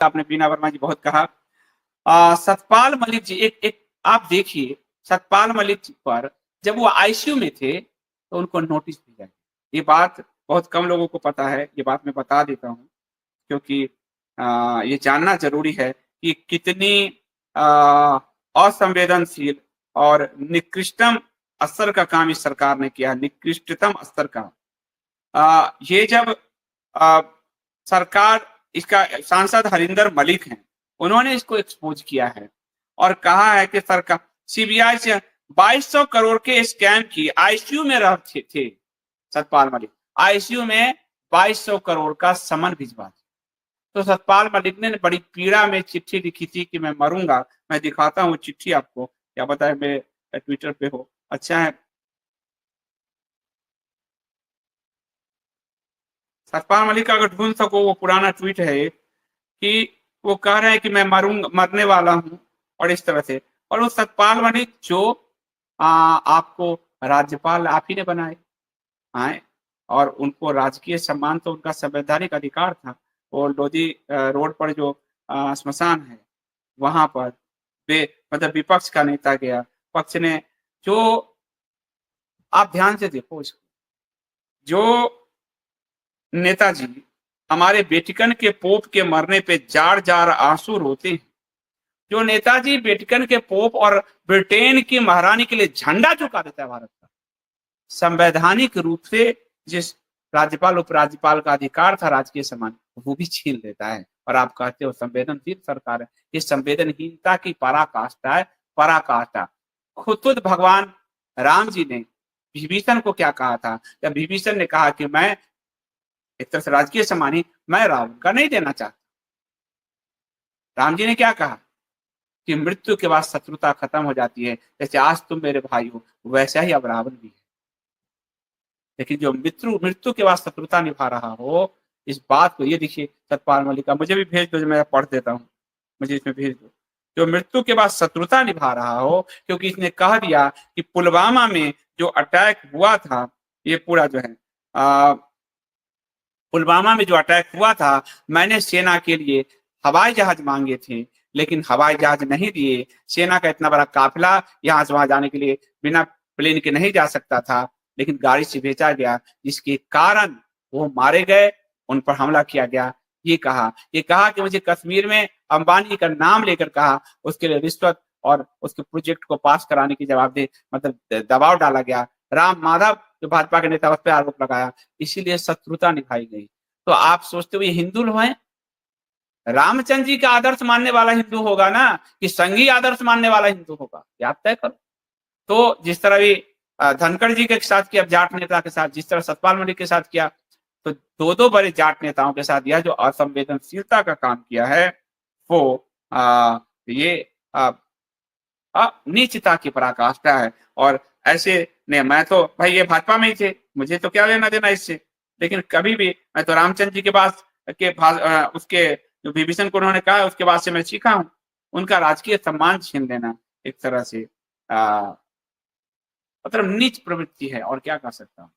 आपने बीना वर्मा जी बहुत कहा। सतपाल मलिक जी एक एक आप देखिए, सतपाल मलिक जी पर जब वो आईसीयू में थे तो उनको नोटिस भेजा गया। ये बात बहुत कम लोगों को पता है, ये बात मैं बता देता हूँ क्योंकि ये जानना जरूरी है कि कितनी असंवेदनशील और निकृष्टम स्तर का काम इस सरकार ने किया, निकृष्टतम स्तर का। ये जब आ, सरकार, इसका सांसद हरिंदर मलिक हैं, उन्होंने इसको एक्सपोज किया है और कहा है कि सरकार सीबीआई से 2200 करोड़ के स्कैम की आईसीयू में रहते थे सतपाल मलिक, आईसीयू में 2200 करोड़ का समन भिजवा दिया। तो सतपाल मलिक ने बड़ी पीड़ा में चिट्ठी लिखी थी कि मैं मरूंगा। मैं दिखाता हूँ चिट्ठी आपको, क्या पता है मेरे ट्विटर पे हो। अच्छा है, सतपाल मलिक का अगर ढूंढ सको वो पुराना ट्वीट है कि वो कह रहे हैं कि मैं मरूंगा, मरने वाला हूं, और इस तरह से। और वो सतपाल मलिक जो आपको राज्यपाल आप ही ने बनाए आए, और उनको राजकीय सम्मान तो उनका संवैधानिक अधिकार था। वो लोधी रोड पर जो श्मशान है वहां पर मतलब विपक्ष का नेता गया, पक्ष ने जो, आप ध्यान से देखो इसको, जो नेताजी हमारे वेटिकन के पोप के मरने पे जार जार आंसू रोते हैं, जो नेताजी वेटिकन के पोप और ब्रिटेन की महारानी के लिए झंडा झुका देता है भारत का, संवैधानिक रूप से जिस राज्यपाल उपराज्यपाल का अधिकार था राजकीय सम्मान, वो भी छीन लेता है। और आप कहते हो संवेदनशील सरकार है, ये संवेदनहीनता की पराकाष्ठा है, पराकाष्ठा। खुद भगवान राम जी ने विभीषण को क्या कहा था, जब विभीषण ने कहा कि मैं एक तरह से राजकीय सम्मान ही मैं रावण का नहीं देना चाहता, राम जी ने क्या कहा कि मृत्यु के बाद शत्रुता खत्म हो जाती है, जैसे आज तुम मेरे भाई हो वैसा ही अब रावण भी है। लेकिन जो मृत्यु मृत्यु के बाद शत्रुता निभा रहा हो, इस बात को, ये देखिए सतपाल मलिक का, मुझे भी भेज दो, मैं पढ़ देता हूँ, मुझे इसमें भेज दो। जो मृत्यु के बाद शत्रुता निभा रहा हो, क्योंकि इसने कह दिया कि पुलवामा में जो अटैक हुआ था, ये पूरा जो है पुलवामा में जो अटैक हुआ था, मैंने सेना के लिए हवाई जहाज मांगे थे, लेकिन हवाई जहाज नहीं दिए। सेना का इतना बड़ा काफिला यहाँ से वहां जाने के लिए बिना प्लेन के नहीं जा सकता था, लेकिन गाड़ी से भेजा गया, जिसके कारण वो मारे गए, उन पर हमला किया गया। ये कहा कि मुझे कश्मीर में अंबानी का नाम लेकर कहा, उसके लिए रिश्वत और उसके प्रोजेक्ट को पास कराने की जवाबदेही, मतलब दबाव डाला गया। राम माधव जो भाजपा के नेता, उस पर आरोप लगाया, इसीलिए शत्रुता निभाई गई। तो आप सोचते हो ये हिंदू लोग हैं? रामचंद्र जी का आदर्श मानने वाला हिंदू होगा ना, कि संघी आदर्श मानने वाला हिंदू होगा, ये आप तय करो। तो जिस तरह भी धनखड़ जी के साथ किया, जाट नेता के साथ, जिस तरह सतपाल मलिक के साथ किया, तो दो दो बड़े जाट नेताओं के साथ यह जो असंवेदनशीलता का काम किया है, वो ये नीचता की पराकाष्ठा है। और ऐसे ने, मैं तो भाई ये भाजपा में ही थे, मुझे तो क्या लेना देना इससे, लेकिन कभी भी मैं तो रामचंद्र जी के पास के उसके जो विभीषण को उन्होंने कहा, उसके बाद से मैं सीखा हूं, उनका राजकीय सम्मान छीन लेना एक तरह से मतलब नीच प्रवृत्ति है, और क्या कर सकता हूं।